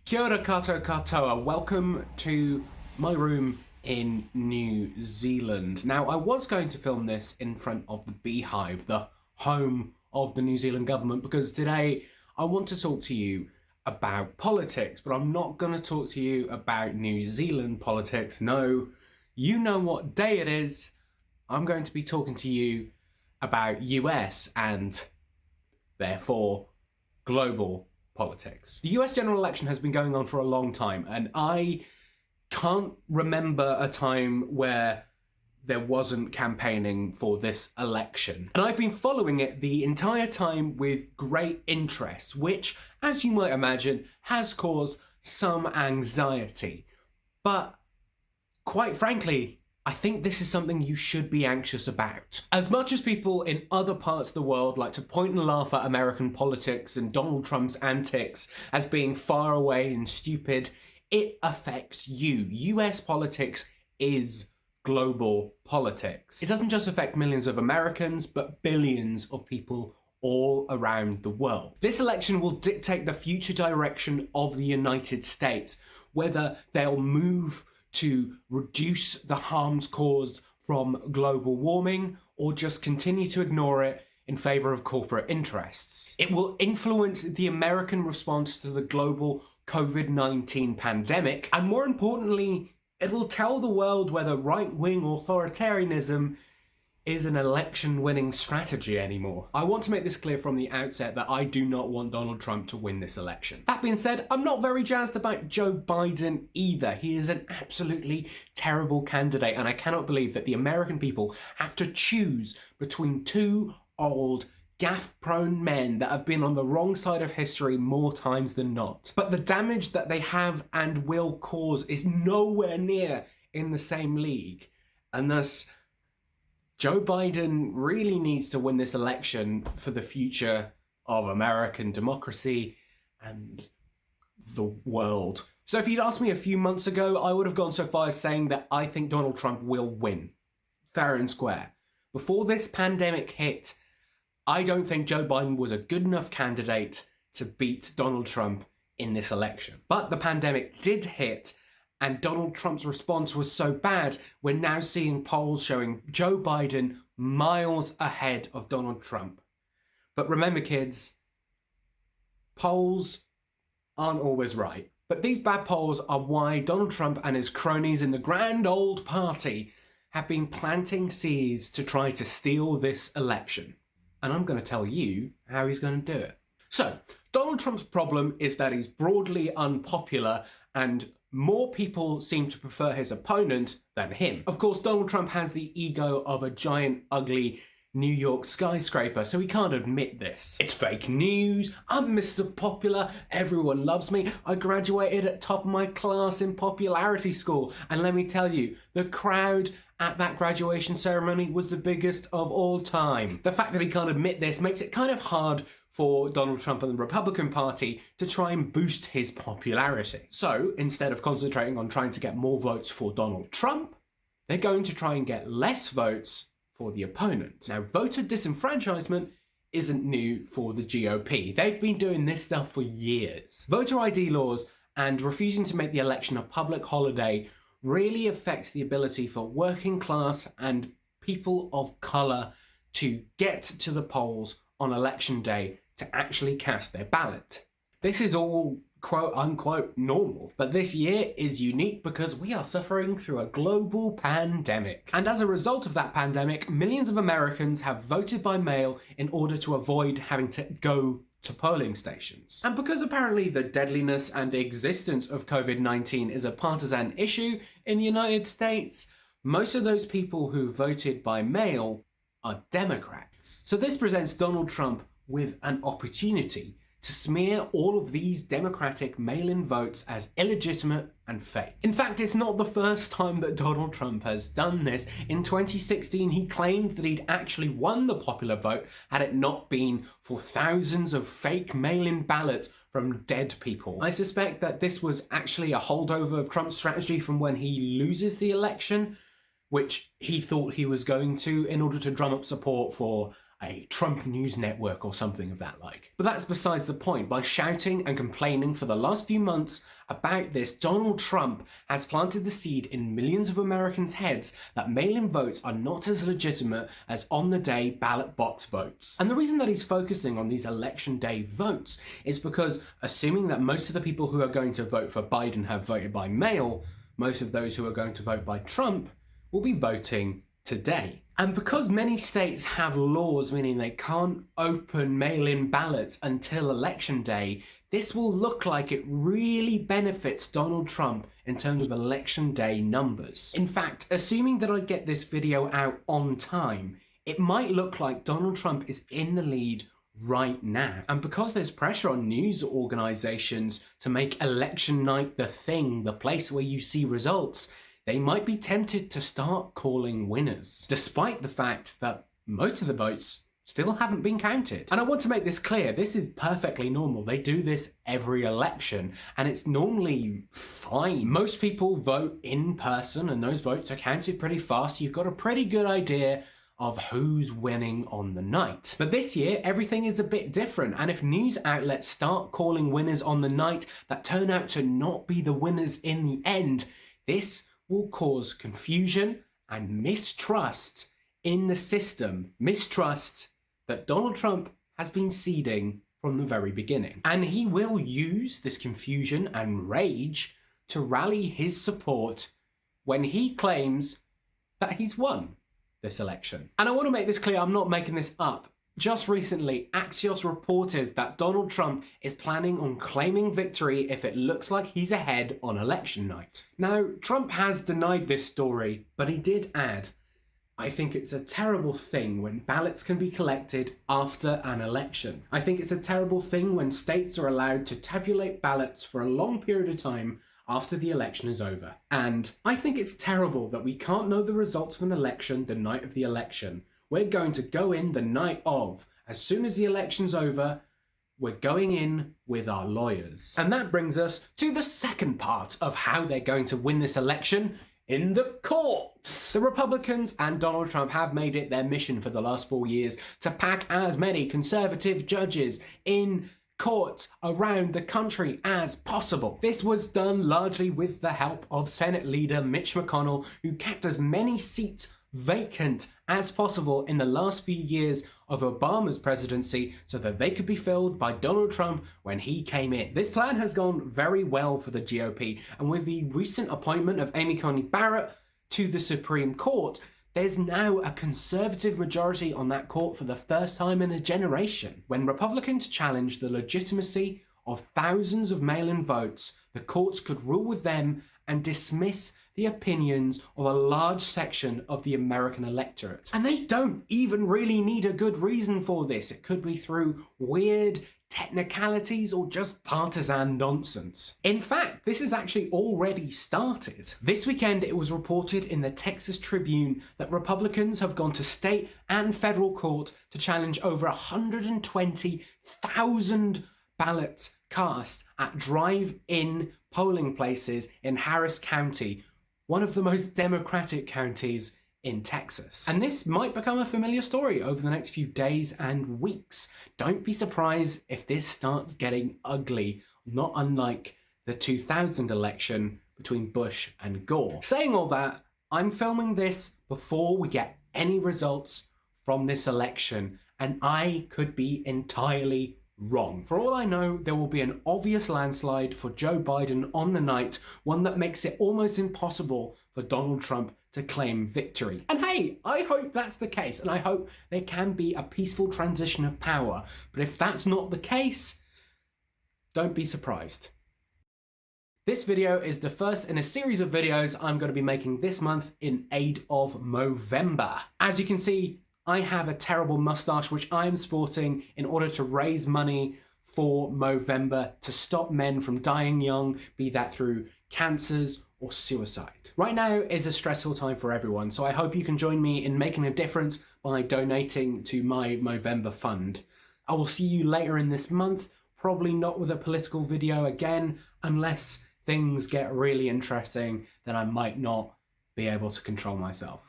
Kia ora katoa. Welcome to my room in New Zealand. Now, I was going to film this in front of the Beehive, the home of the New Zealand government, because today I want to talk to you about politics, but I'm not going to talk to you about New Zealand politics. No, you know what day it is. I'm going to be talking to you about US and therefore global politics. The US general election has been going on for a long time, and I can't remember a time where there wasn't campaigning for this election. And I've been following it the entire time with great interest, which, as you might imagine, has caused some anxiety. But quite frankly, I think this is something you should be anxious about. As much as people in other parts of the world like to point and laugh at American politics and Donald Trump's antics as being far away and stupid, it affects you. US politics is global politics. It doesn't just affect millions of Americans, but billions of people all around the world. This election will dictate the future direction of the United States, whether they'll move to reduce the harms caused from global warming or just continue to ignore it in favour of corporate interests. It will influence the American response to the global COVID-19 pandemic, and more importantly, it'll tell the world whether right-wing authoritarianism is an election-winning strategy anymore. I want to make this clear from the outset that I do not want Donald Trump to win this election. That being said, I'm not very jazzed about Joe Biden either. He is an absolutely terrible candidate, and I cannot believe that the American people have to choose between two old, gaffe-prone men that have been on the wrong side of history more times than not. But the damage that they have and will cause is nowhere near in the same league, and thus Joe Biden really needs to win this election for the future of American democracy and the world. So if you'd asked me a few months ago, I would have gone so far as saying that I think Donald Trump will win. Fair and square. Before this pandemic hit, I don't think Joe Biden was a good enough candidate to beat Donald Trump in this election. But the pandemic did hit, and Donald Trump's response was so bad, we're now seeing polls showing Joe Biden miles ahead of Donald Trump. But remember, kids, polls aren't always right. But these bad polls are why Donald Trump and his cronies in the grand old party have been planting seeds to try to steal this election. And I'm going to tell you how he's going to do it. So, Donald Trump's problem is that he's broadly unpopular and more people seem to prefer his opponent than him. Of course, Donald Trump has the ego of a giant, ugly New York skyscraper, so he can't admit this. It's fake news. I'm Mr. Popular. Everyone loves me. I graduated at top of my class in popularity school. And let me tell you, the crowd at that graduation ceremony was the biggest of all time. The fact that he can't admit this makes it kind of hard for Donald Trump and the Republican Party to try and boost his popularity. So instead of concentrating on trying to get more votes for Donald Trump, they're going to try and get less votes for the opponent. Now, voter disenfranchisement isn't new for the GOP. They've been doing this stuff for years. Voter ID laws and refusing to make the election a public holiday really affects the ability for working class and people of colour to get to the polls on election day to actually cast their ballot. This is all quote unquote normal, but this year is unique because we are suffering through a global pandemic. And as a result of that pandemic, millions of Americans have voted by mail in order to avoid having to go to polling stations. And because apparently the deadliness and existence of COVID-19 is a partisan issue in the United States, most of those people who voted by mail are Democrats. So this presents Donald Trump with an opportunity to smear all of these Democratic mail-in votes as illegitimate and fake. In fact, it's not the first time that Donald Trump has done this. In 2016, he claimed that he'd actually won the popular vote had it not been for thousands of fake mail-in ballots from dead people. I suspect that this was actually a holdover of Trump's strategy from when he loses the election, which he thought he was going to in order to drum up support for a Trump news network or something of that like. But that's besides the point. By shouting and complaining for the last few months about this, Donald Trump has planted the seed in millions of Americans' heads that mail-in votes are not as legitimate as on-the-day ballot box votes. And the reason that he's focusing on these election day votes is because, assuming that most of the people who are going to vote for Biden have voted by mail, most of those who are going to vote by Trump will be voting today. And because many states have laws meaning they can't open mail-in ballots until election day, this will look like it really benefits Donald Trump in terms of election day numbers. In fact, assuming that I get this video out on time, it might look like Donald Trump is in the lead right now. And because there's pressure on news organizations to make election night the thing, the place where you see results, they might be tempted to start calling winners, despite the fact that most of the votes still haven't been counted. And I want to make this clear, this is perfectly normal. They do this every election, and it's normally fine. Most people vote in person, and those votes are counted pretty fast. You've got a pretty good idea of who's winning on the night. But this year, everything is a bit different, and if news outlets start calling winners on the night that turn out to not be the winners in the end, this will cause confusion and mistrust in the system. Mistrust that Donald Trump has been seeding from the very beginning. And he will use this confusion and rage to rally his support when he claims that he's won this election. And I want to make this clear, I'm not making this up. Just recently, Axios reported that Donald Trump is planning on claiming victory if it looks like he's ahead on election night. Now, Trump has denied this story, but he did add, "I think it's a terrible thing when ballots can be collected after an election. I think it's a terrible thing when states are allowed to tabulate ballots for a long period of time after the election is over. And I think it's terrible that we can't know the results of an election the night of the election. We're going to go in the night of. As soon as the election's over, we're going in with our lawyers." And that brings us to the second part of how they're going to win this election: in the courts. The Republicans and Donald Trump have made it their mission for the last 4 years to pack as many conservative judges in courts around the country as possible. This was done largely with the help of Senate leader Mitch McConnell, who kept as many seats vacant as possible in the last few years of Obama's presidency so that they could be filled by Donald Trump when he came in. This plan has gone very well for the GOP, and with the recent appointment of Amy Coney Barrett to the Supreme Court, there's now a conservative majority on that court for the first time in a generation. When Republicans challenge the legitimacy of thousands of mail-in votes, the courts could rule with them and dismiss the opinions of a large section of the American electorate. And they don't even really need a good reason for this. It could be through weird technicalities or just partisan nonsense. In fact, this has actually already started. This weekend, it was reported in the Texas Tribune that Republicans have gone to state and federal court to challenge over 120,000 ballots cast at drive-in polling places in Harris County, one of the most democratic counties in Texas. And this might become a familiar story over the next few days and weeks. Don't be surprised if this starts getting ugly, not unlike the 2000 election between Bush and Gore. Saying all that, I'm filming this before we get any results from this election, and I could be entirely wrong. For all I know, there will be an obvious landslide for Joe Biden on the night, one that makes it almost impossible for Donald Trump to claim victory. And hey, I hope that's the case, and I hope there can be a peaceful transition of power. But if that's not the case, don't be surprised. This video is the first in a series of videos I'm going to be making this month in aid of Movember. As you can see, I have a terrible mustache which I'm sporting in order to raise money for Movember to stop men from dying young, be that through cancers or suicide. Right now is a stressful time for everyone, so I hope you can join me in making a difference by donating to my Movember fund. I will see you later in this month, probably not with a political video again, unless things get really interesting, then I might not be able to control myself.